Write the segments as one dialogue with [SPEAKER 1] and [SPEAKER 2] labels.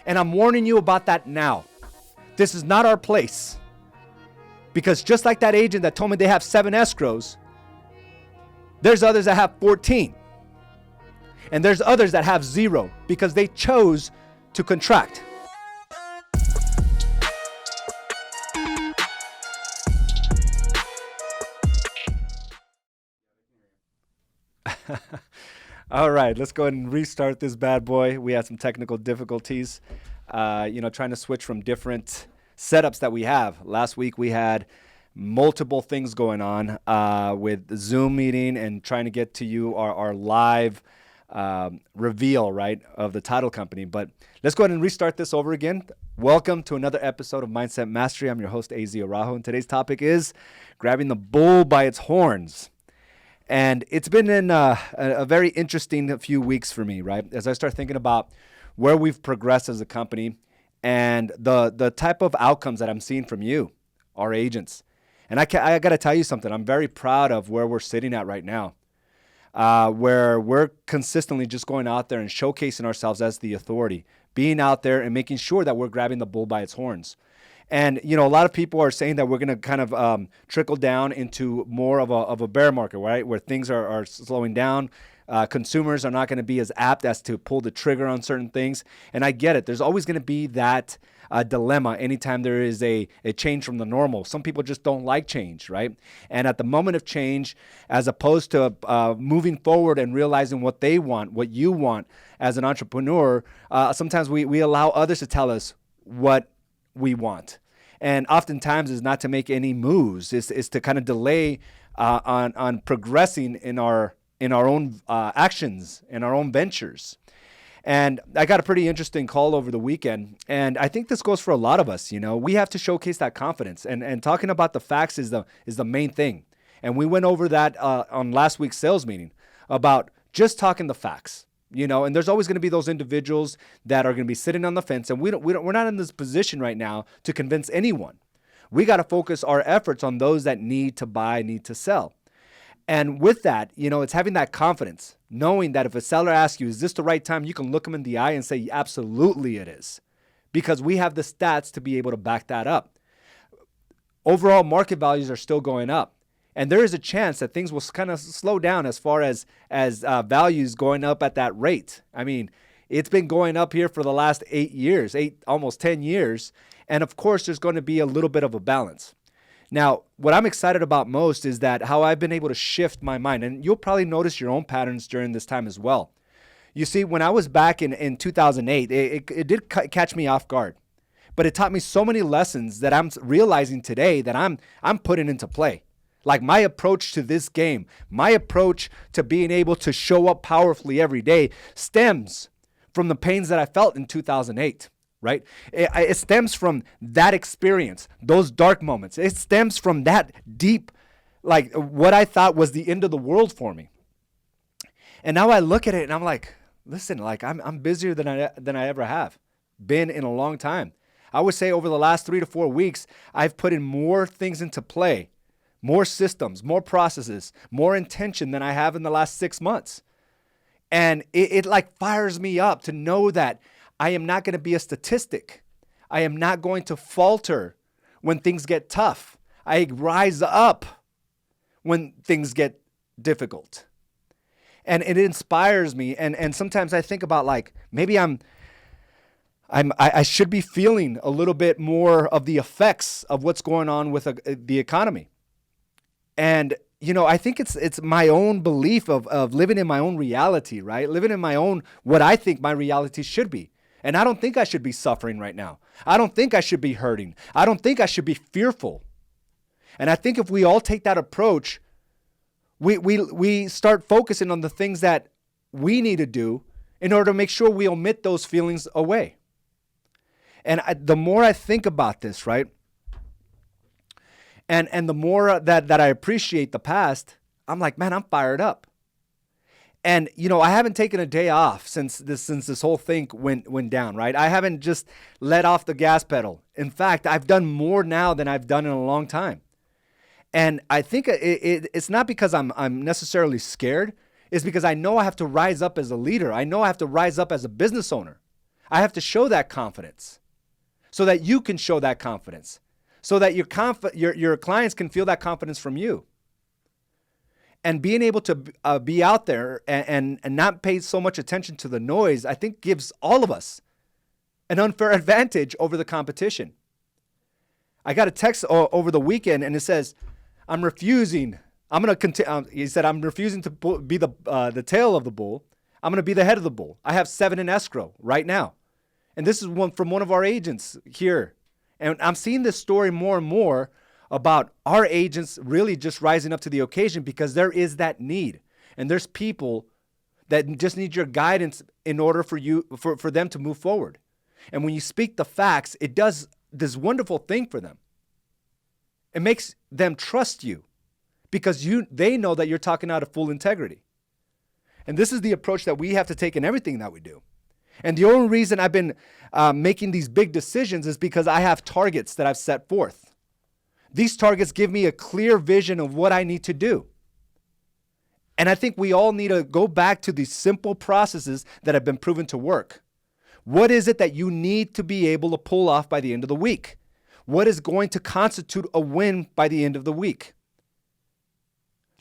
[SPEAKER 1] And I'm warning you about that now. This is not our place. Because just like that agent that told me they have 7 escrows, there's others that have 14. And there's others that have 0 because they chose to contract. All right, let's go ahead and restart this bad boy. We had some technical difficulties, trying to switch from different setups that we have. Last week we had multiple things going on with the Zoom meeting and trying to get to you our live reveal, right, of the title company. But let's go ahead and restart this over again. Welcome to another episode of Mindset Mastery. I'm your host, AZ Araujo, and today's topic is grabbing the bull by its horns. And it's been in a very interesting few weeks for me, right? As I start thinking about where we've progressed as a company and the type of outcomes that I'm seeing from you, our agents. And I got to tell you something. I'm very proud of where we're sitting at right now, where we're consistently just going out there and showcasing ourselves as the authority, being out there and making sure that we're grabbing the bull by its horns. And, a lot of people are saying that we're going to kind of trickle down into more of a bear market, right? Where things are slowing down. Consumers are not going to be as apt as to pull the trigger on certain things. And I get it. There's always going to be that dilemma anytime there is a change from the normal. Some people just don't like change, right? And at the moment of change, as opposed to moving forward and realizing what they want, what you want as an entrepreneur, sometimes we allow others to tell us what we want. And oftentimes is not to make any moves, is to kind of delay on progressing in our own actions, in our own ventures. And I got a pretty interesting call over the weekend. And I think this goes for a lot of us. We have to showcase that confidence. And talking about the facts is the main thing. And we went over that on last week's sales meeting about just talking the facts. And there's always going to be those individuals that are going to be sitting on the fence, and we're not in this position right now to convince anyone. We got to focus our efforts on those that need to buy, need to sell. And with that, it's having that confidence, knowing that if a seller asks you, is this the right time? You can look them in the eye and say, absolutely it is, because we have the stats to be able to back that up. Overall market values are still going up. And there is a chance that things will kind of slow down as far as values going up at that rate. I mean, it's been going up here for the last 8 years, almost 10 years. And of course, there's going to be a little bit of a balance. Now, what I'm excited about most is that how I've been able to shift my mind. And you'll probably notice your own patterns during this time as well. You see, when I was back in 2008, it did catch me off guard. But it taught me so many lessons that I'm realizing today that I'm putting into play. Like my approach to this game, my approach to being able to show up powerfully every day stems from the pains that I felt in 2008, right? It stems from that experience, those dark moments. It stems from that deep, like what I thought was the end of the world for me. And now I look at it and I'm like, listen, like I'm busier than I ever have been in a long time. I would say over the last 3 to 4 weeks, I've put in more things into play. More systems, more processes, more intention than I have in the last 6 months. And it like fires me up to know that I am not going to be a statistic. I am not going to falter when things get tough. I rise up when things get difficult. And it inspires me. And sometimes I think about like, maybe I should be feeling a little bit more of the effects of what's going on with the economy. And, I think it's my own belief of living in my own reality, right? Living in my own, what I think my reality should be. And I don't think I should be suffering right now. I don't think I should be hurting. I don't think I should be fearful. And I think if we all take that approach, we start focusing on the things that we need to do in order to make sure we omit those feelings away. And the more I think about this, right? And the more that I appreciate the past, I'm like, man, I'm fired up. And, I haven't taken a day off since this whole thing went down, right? I haven't just let off the gas pedal. In fact, I've done more now than I've done in a long time. And I think it's not because I'm necessarily scared. It's because I know I have to rise up as a leader. I know I have to rise up as a business owner. I have to show that confidence so that you can show that confidence, so that your clients can feel that confidence from you. And being able to be out there and not pay so much attention to the noise, I think gives all of us an unfair advantage over the competition. I got a text over the weekend, and it says, I'm refusing. I'm going to continue. He said, I'm refusing to be the tail of the bull. I'm going to be the head of the bull. I have 7 in escrow right now. And this is from one of our agents here. And I'm seeing this story more and more about our agents really just rising up to the occasion, because there is that need. And there's people that just need your guidance in order for them to move forward. And when you speak the facts, it does this wonderful thing for them. It makes them trust you because they know that you're talking out of full integrity. And this is the approach that we have to take in everything that we do. And the only reason I've been making these big decisions is because I have targets that I've set forth. These targets give me a clear vision of what I need to do. And I think we all need to go back to these simple processes that have been proven to work. What is it that you need to be able to pull off by the end of the week? What is going to constitute a win by the end of the week?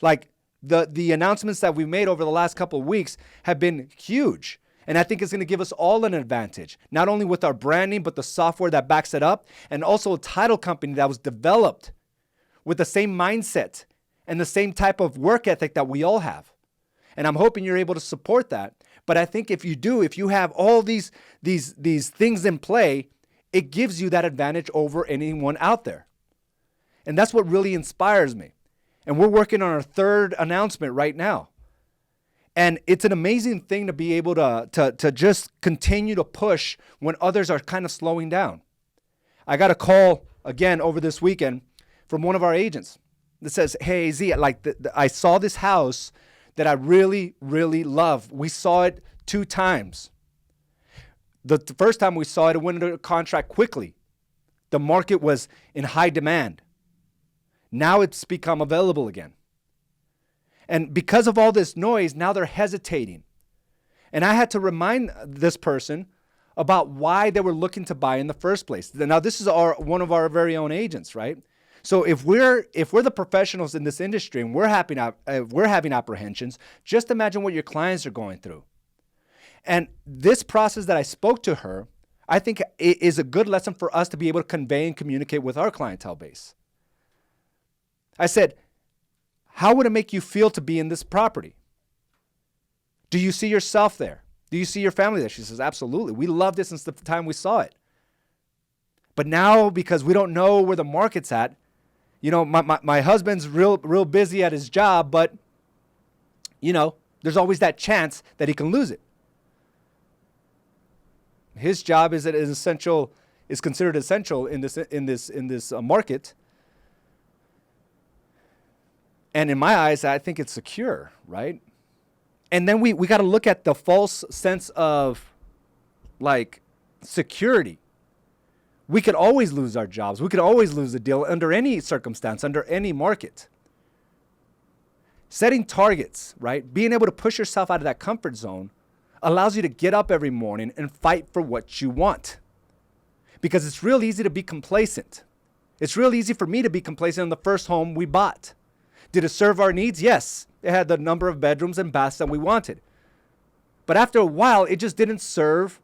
[SPEAKER 1] Like the announcements that we've made over the last couple of weeks have been huge. And I think it's going to give us all an advantage, not only with our branding, but the software that backs it up, and also a title company that was developed with the same mindset and the same type of work ethic that we all have. And I'm hoping you're able to support that. But I think if you have all these things in play, it gives you that advantage over anyone out there. And that's what really inspires me. And we're working on our 3rd announcement right now. And it's an amazing thing to be able to just continue to push when others are kind of slowing down. I got a call again over this weekend from one of our agents that says, hey, Z, I saw this house that I really, really love. We saw it 2 times. The first time we saw it, it went into contract quickly. The market was in high demand. Now it's become available again. And because of all this noise, now they're hesitating. And I had to remind this person about why they were looking to buy in the first place. Now, this is one of our very own agents, right? So if we're the professionals in this industry and we're having apprehensions, just imagine what your clients are going through. And this process that I spoke to her, I think it is a good lesson for us to be able to convey and communicate with our clientele base. I said, how would it make you feel to be in this property? Do you see yourself there? Do you see your family there? She says, absolutely. We loved it since the time we saw it. But now, because we don't know where the market's at, my husband's real busy at his job, but, there's always that chance that he can lose it. His job is considered essential in this market. And in my eyes, I think it's secure, right? And then we got to look at the false sense of security. We could always lose our jobs. We could always lose a deal under any circumstance, under any market. Setting targets, right? Being able to push yourself out of that comfort zone allows you to get up every morning and fight for what you want. Because it's real easy to be complacent. It's real easy for me to be complacent in the first home we bought. Did it serve our needs? Yes. It had the number of bedrooms and baths that we wanted. But after a while, it just didn't serve.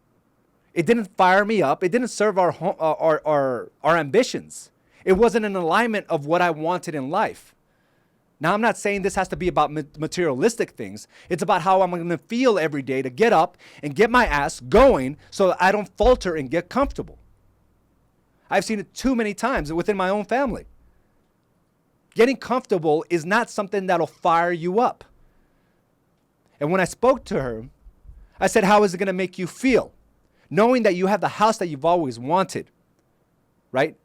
[SPEAKER 1] It didn't fire me up. It didn't serve our ambitions. It wasn't in alignment of what I wanted in life. Now, I'm not saying this has to be about materialistic things. It's about how I'm going to feel every day to get up and get my ass going so that I don't falter and get comfortable. I've seen it too many times within my own family. Getting comfortable is not something that'll fire you up. And when I spoke to her, I said, how is it going to make you feel? Knowing that you have the house that you've always wanted, right?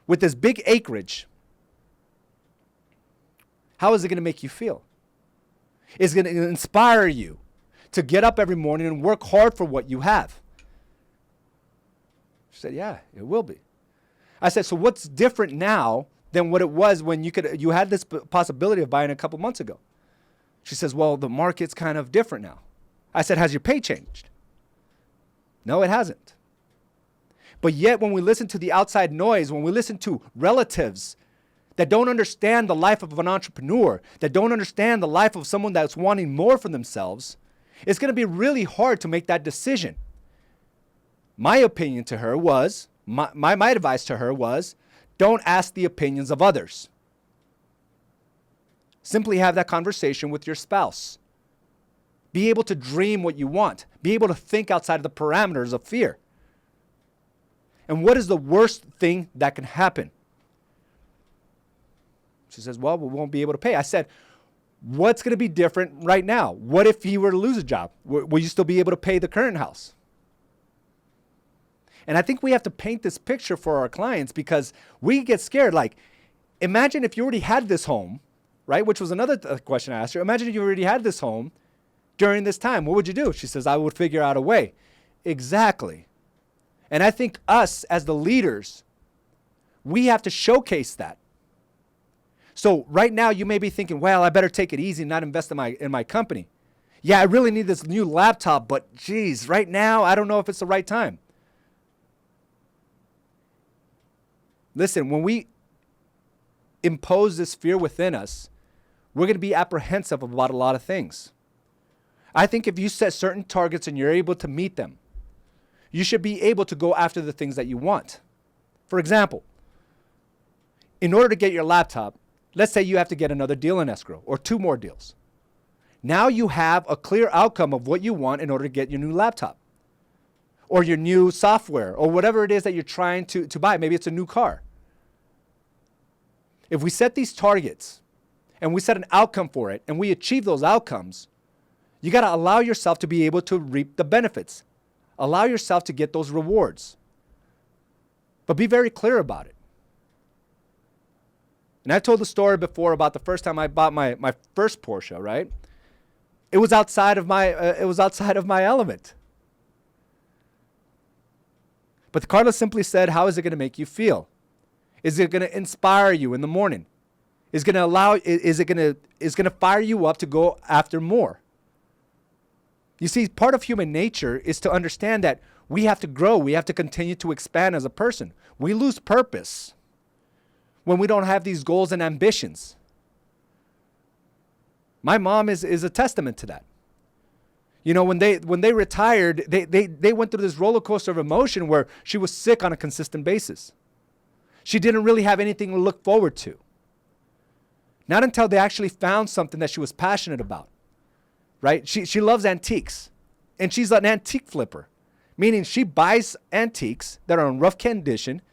[SPEAKER 1] With this big acreage, how is it going to make you feel? It's going to inspire you to get up every morning and work hard for what you have. She said, yeah, it will be. I said, so what's different now than what it was when you had this possibility of buying a couple months ago? She says, well, the market's kind of different now. I said, has your pay changed? No, it hasn't. But yet when we listen to the outside noise, when we listen to relatives that don't understand the life of an entrepreneur, that don't understand the life of someone that's wanting more for themselves, it's going to be really hard to make that decision. My opinion to her was, my advice to her was, don't ask the opinions of others. Simply have that conversation with your spouse. Be able to dream what you want. Be able to think outside of the parameters of fear. And what is the worst thing that can happen? She says, well, we won't be able to pay. I said, what's going to be different right now? What if you were to lose a job? Will you still be able to pay the current house? And I think we have to paint this picture for our clients because we get scared. Like, imagine if you already had this home, right? Which was another question I asked her. Imagine if you already had this home during this time. What would you do? She says, I would figure out a way. Exactly. And I think us as the leaders, we have to showcase that. So right now you may be thinking, well, I better take it easy and not invest in my company. Yeah, I really need this new laptop, but geez, right now, I don't know if it's the right time. Listen, when we impose this fear within us, we're going to be apprehensive about a lot of things. I think if you set certain targets and you're able to meet them, you should be able to go after the things that you want. For example, in order to get your laptop, let's say you have to get another deal in escrow or 2 more deals. Now you have a clear outcome of what you want in order to get your new laptop or your new software or whatever it is that you're trying to buy. Maybe it's a new car. If we set these targets and we set an outcome for it and we achieve those outcomes, you got to allow yourself to be able to reap the benefits. Allow yourself to get those rewards. But be very clear about it. And I told the story before about the first time I bought my first Porsche, right? It was outside of my element. But Carla simply said, how is it going to make you feel? Is it going to inspire you in the morning? Is it going to fire you up to go after more? You see, part of human nature is to understand that we have to grow. We have to continue to expand as a person. We lose purpose when we don't have these goals and ambitions. My mom is a testament to that. You know, when they retired, they went through this roller coaster of emotion where she was sick on a consistent basis. She didn't really have anything to look forward to. Not until they actually found something that she was passionate about. Right? She loves antiques, and she's an antique flipper, meaning she buys antiques that are in rough condition,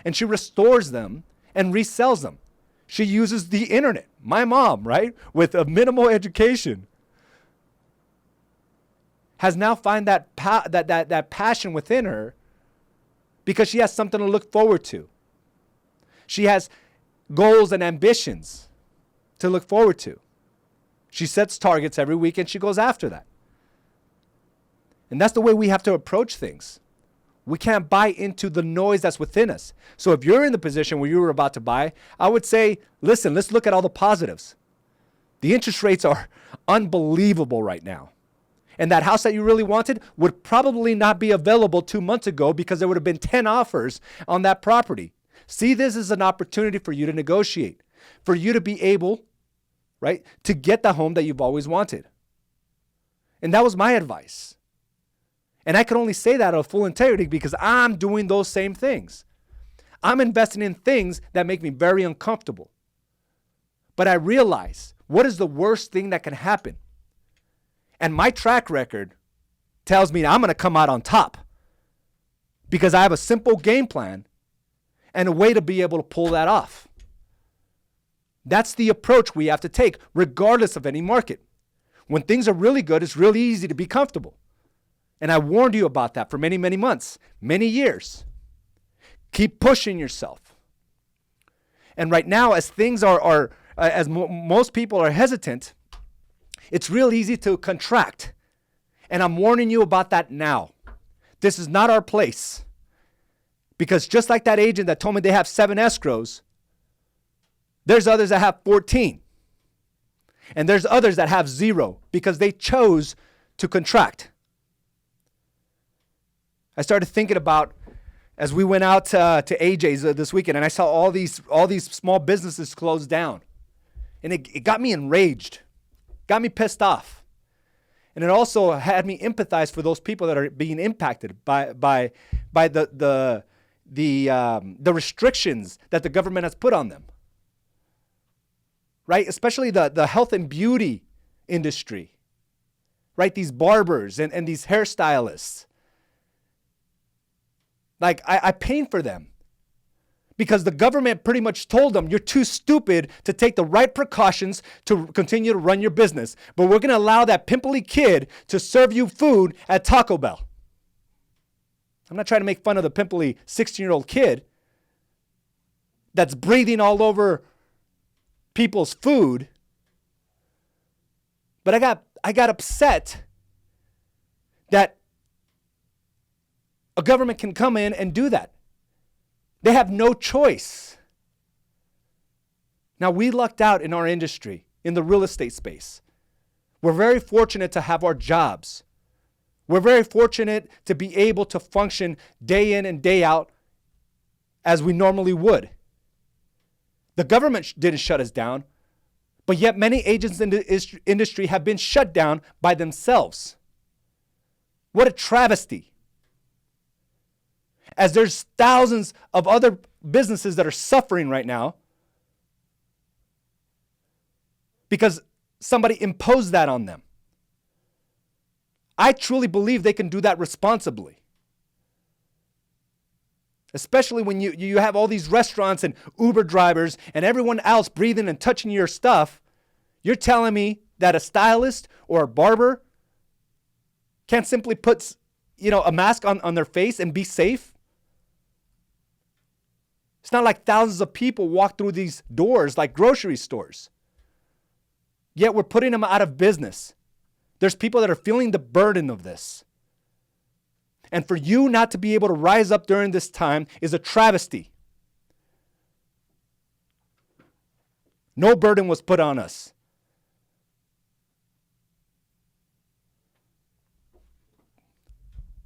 [SPEAKER 1] and she restores them and resells them. She uses the internet. My mom, right, with a minimal education, has now found that passion within her because she has something to look forward to. She has goals and ambitions to look forward to. She sets targets every week and she goes after that. And that's the way we have to approach things. We can't buy into the noise that's within us. So if you're in the position where you were about to buy, I would say, listen, let's look at all the positives. The interest rates are unbelievable right now. And that house that you really wanted would probably not be available 2 months ago because there would have been 10 offers on that property. See this as an opportunity for you to negotiate, for you to be able, right, to get the home that you've always wanted. And that was my advice. And I can only say that out of full integrity because I'm doing those same things. I'm investing in things that make me very uncomfortable. But I realize what is the worst thing that can happen. And my track record tells me I'm going to come out on top because I have a simple game plan and a way to be able to pull that off. That's the approach we have to take, regardless of any market. When things are really good, it's really easy to be comfortable. And I warned you about that for many, many months, many years. Keep pushing yourself. And right now, as things most people are hesitant, it's real easy to contract. And I'm warning you about that now. This is not our place. Because just like that agent that told me they have 7 escrows, there's others that have 14. And there's others that have 0 because they chose to contract. I started thinking about as we went out to AJ's this weekend, and I saw all these small businesses close down, and it got me enraged, got me pissed off, and it also had me empathize for those people that are being impacted by the restrictions that the government has put on them, right? Especially the health and beauty industry, right? These barbers and these hairstylists. Like, I pain for them because the government pretty much told them, you're too stupid to take the right precautions to continue to run your business. But we're going to allow that pimply kid to serve you food at Taco Bell. I'm not trying to make fun of the pimply 16-year-old kid that's breathing all over people's food. But I got upset that a government can come in and do that. They have no choice. Now, we lucked out in our industry, in the real estate space. We're very fortunate to have our jobs. We're very fortunate to be able to function day in and day out as we normally would. The government didn't shut us down, but yet many agents in the industry have been shut down by themselves. What a travesty. As there's thousands of other businesses that are suffering right now because somebody imposed that on them. I truly believe they can do that responsibly. Especially when you have all these restaurants and Uber drivers and everyone else breathing and touching your stuff. You're telling me that a stylist or a barber can't simply put, a mask on their face and be safe? It's not like thousands of people walk through these doors like grocery stores. Yet we're putting them out of business. There's people that are feeling the burden of this. And for you not to be able to rise up during this time is a travesty. No burden was put on us.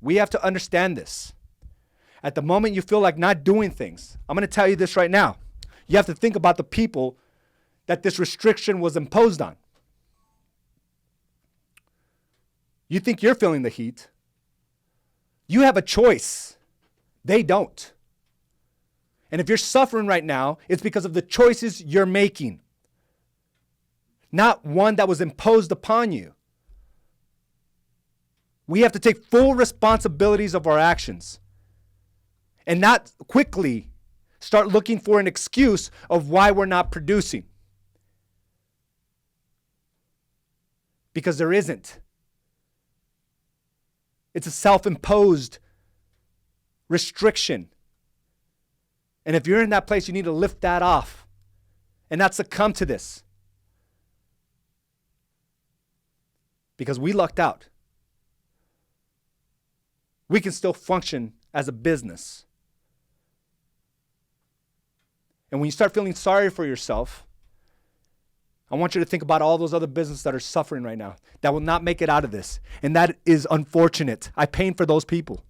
[SPEAKER 1] We have to understand this. At the moment you feel like not doing things, I'm going to tell you this right now. You have to think about the people that this restriction was imposed on. You think you're feeling the heat. You have a choice. They don't. And if you're suffering right now, it's because of the choices you're making, not one that was imposed upon you. We have to take full responsibilities of our actions and not quickly start looking for an excuse of why we're not producing. Because there isn't. It's a self-imposed restriction. And if you're in that place, you need to lift that off and not succumb to this. Because we lucked out. We can still function as a business. And when you start feeling sorry for yourself, I want you to think about all those other businesses that are suffering right now, that will not make it out of this. And that is unfortunate. I pain for those people.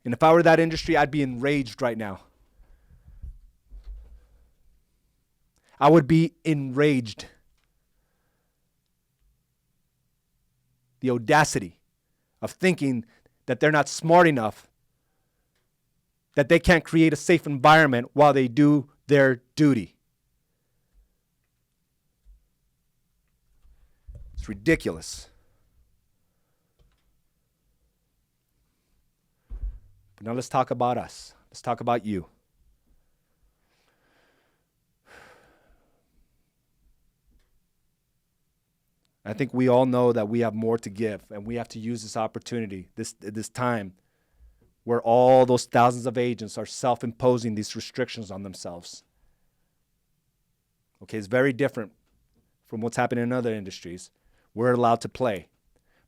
[SPEAKER 1] And if I were that industry, I'd be enraged right now. I would be enraged. The audacity of thinking that they're not smart enough, that they can't create a safe environment while they do their duty. It's ridiculous. But now let's talk about us. Let's talk about you. I think we all know that we have more to give, and we have to use this opportunity, this time, where all those thousands of agents are self-imposing these restrictions on themselves. Okay, it's very different from what's happening in other industries. We're allowed to play,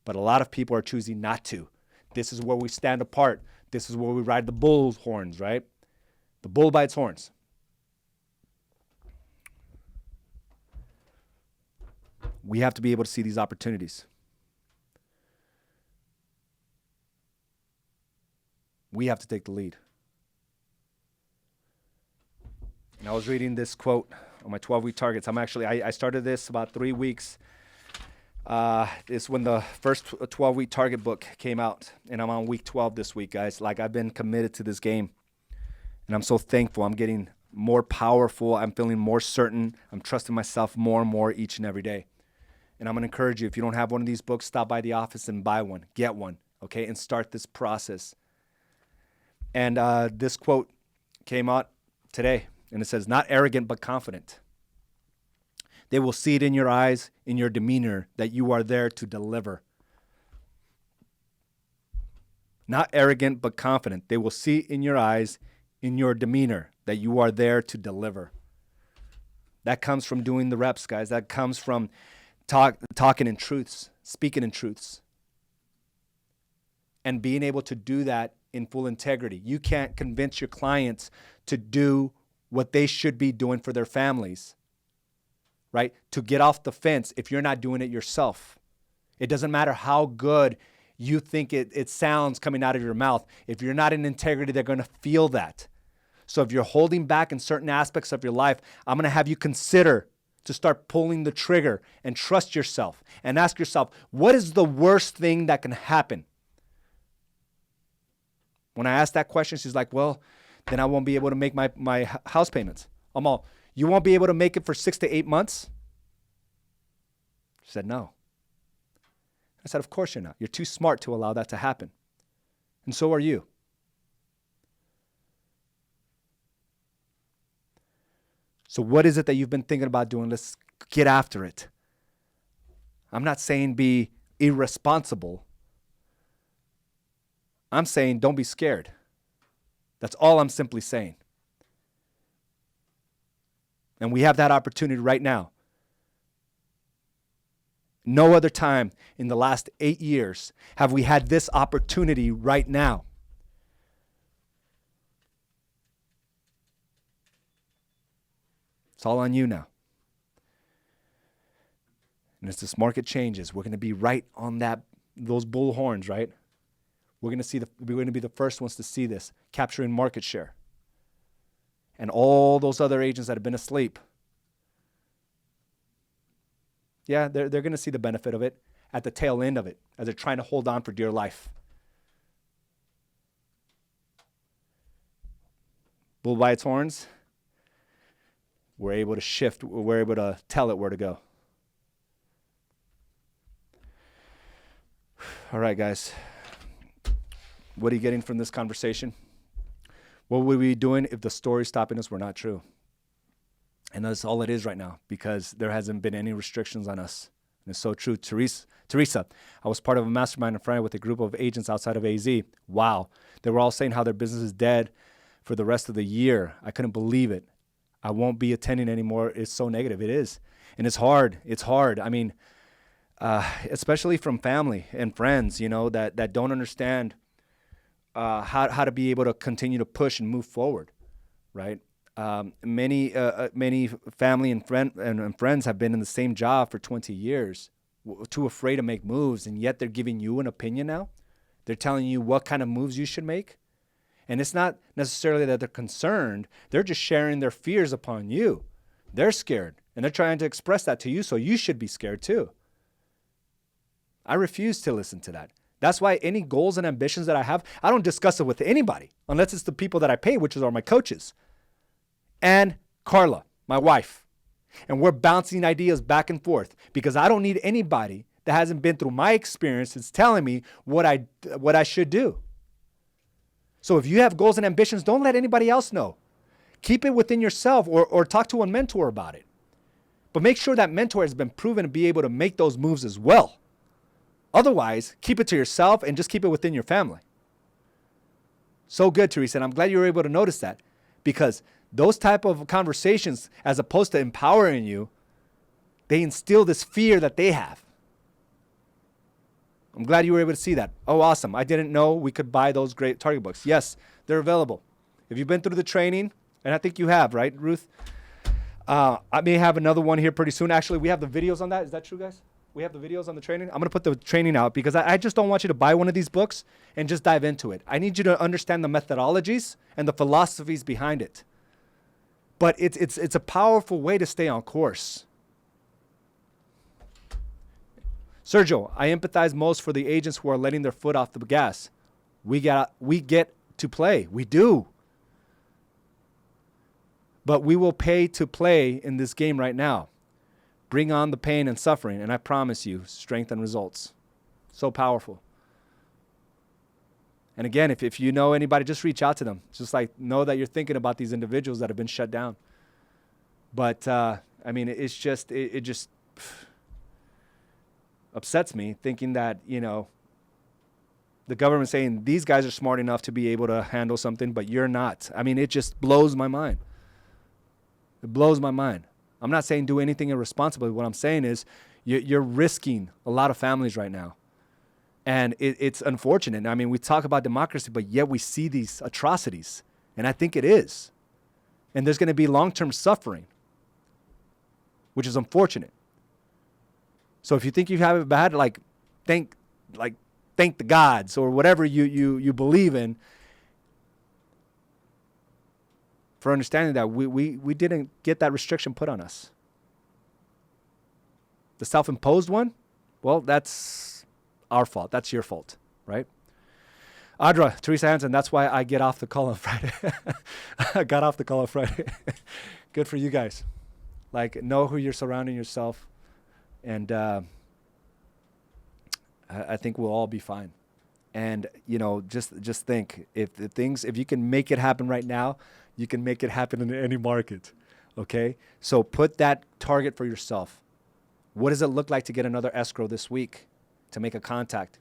[SPEAKER 1] but a lot of people are choosing not to. This is where we stand apart. This is where we ride the bull's horns, right? The bull by its horns. We have to be able to see these opportunities. We have to take the lead. And I was reading this quote on my 12-week targets. I started this about 3 weeks. It's when the first 12-week target book came out, and I'm on week 12 this week, guys. Like, I've been committed to this game, and I'm so thankful. I'm getting more powerful. I'm feeling more certain. I'm trusting myself more and more each and every day. And I'm going to encourage you, if you don't have one of these books, stop by the office and buy one. Get one, okay, and start this process. And this quote came out today, and it says, "Not arrogant, but confident. They will see it in your eyes, in your demeanor, that you are there to deliver." Not arrogant, but confident. They will see in your eyes, in your demeanor, that you are there to deliver. That comes from doing the reps, guys. That comes from talking in truths, speaking in truths, and being able to do that in full integrity. You can't convince your clients to do what they should be doing for their families, right? To get off the fence if you're not doing it yourself. It doesn't matter how good you think it sounds coming out of your mouth. If you're not in integrity, they're going to feel that. So if you're holding back in certain aspects of your life, I'm going to have you consider to start pulling the trigger and trust yourself and ask yourself, what is the worst thing that can happen? When I asked that question, she's like, well, then I won't be able to make my house payments. I'm all, you won't be able to make it for 6 to 8 months? She said, no. I said, of course you're not. You're too smart to allow that to happen. And so are you. So what is it that you've been thinking about doing? Let's get after it. I'm not saying be irresponsible. I'm saying don't be scared. That's all I'm simply saying. And we have that opportunity right now. No other time in the last 8 years have we had this opportunity right now. It's all on you now. And as this market changes, we're going to be right on those bull horns, right? We're going to be the first ones to see this, capturing market share. And all those other agents that have been asleep, yeah, they're going to see the benefit of it at the tail end of it as they're trying to hold on for dear life. Bull by its horns, we're able to shift. We're able to tell it where to go. All right, guys. What are you getting from this conversation? What would we be doing if the stories stopping us were not true? And that's all it is right now, because there hasn't been any restrictions on us. And it's so true. Teresa, I was part of a mastermind in Friday with a group of agents outside of AZ. Wow. They were all saying how their business is dead for the rest of the year. I couldn't believe it. I won't be attending anymore. It's so negative. It is. And it's hard. It's hard. I mean, especially from family and friends, that don't understand how to be able to continue to push and move forward, right? Many family and friends have been in the same job for 20 years, too afraid to make moves, and yet they're giving you an opinion now. They're telling you what kind of moves you should make. And it's not necessarily that they're concerned. They're just sharing their fears upon you. They're scared, and they're trying to express that to you, so you should be scared too. I refuse to listen to that. That's why any goals and ambitions that I have, I don't discuss it with anybody unless it's the people that I pay, which are my coaches. And Carla, my wife. And we're bouncing ideas back and forth because I don't need anybody that hasn't been through my experiences telling me what I should do. So if you have goals and ambitions, don't let anybody else know. Keep it within yourself or talk to a mentor about it. But make sure that mentor has been proven to be able to make those moves as well. Otherwise, keep it to yourself and just keep it within your family. So good, Teresa. And I'm glad you were able to notice that, because those type of conversations, as opposed to empowering you, they instill this fear that they have. I'm glad you were able to see that. Oh, awesome. I didn't know we could buy those great target books. Yes, they're available. If you've been through the training, and I think you have, right, Ruth? I may have another one here pretty soon. Actually, we have the videos on that. Is that true, guys? We have the videos on the training. I'm going to put the training out because I just don't want you to buy one of these books and just dive into it. I need you to understand the methodologies and the philosophies behind it. But it's a powerful way to stay on course. Sergio, I empathize most for the agents who are letting their foot off the gas. We get to play. We do. But we will pay to play in this game right now. Bring on the pain and suffering, and I promise you, strength and results. So powerful. And again, if you know anybody, just reach out to them. Just like know that you're thinking about these individuals that have been shut down. But, I mean, it's just, it just upsets me thinking that, you know, the government saying these guys are smart enough to be able to handle something, but you're not. I mean, it just blows my mind. It blows my mind. I'm not saying do anything irresponsible. What I'm saying is you're risking a lot of families right now. And it's unfortunate. I mean, we talk about democracy, but yet we see these atrocities. And I think it is. And there's going to be long-term suffering, which is unfortunate. So if you think you have it bad, thank the gods or whatever you believe in, for understanding that we didn't get that restriction put on us. The self-imposed one, well, that's our fault. That's your fault, right? Audra, Teresa Hansen, that's why I get off the call on Friday. I got off the call on Friday. Good for you guys. Like, know who you're surrounding yourself, and I think we'll all be fine. And, you know, just think, if you can make it happen right now, you can make it happen in any market, okay? So put that target for yourself. What does it look like to get another escrow this week, to make a contact,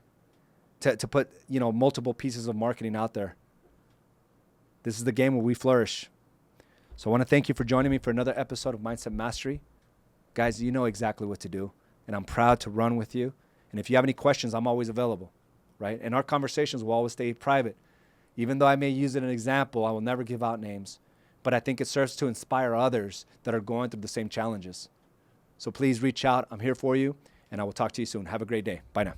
[SPEAKER 1] to put, you know, multiple pieces of marketing out there? This is the game where we flourish. So I want to thank you for joining me for another episode of Mindset Mastery. Guys, you know exactly what to do, and I'm proud to run with you. And if you have any questions, I'm always available, right? And our conversations will always stay private. Even though I may use it as an example, I will never give out names. But I think it serves to inspire others that are going through the same challenges. So please reach out. I'm here for you, and I will talk to you soon. Have a great day. Bye now.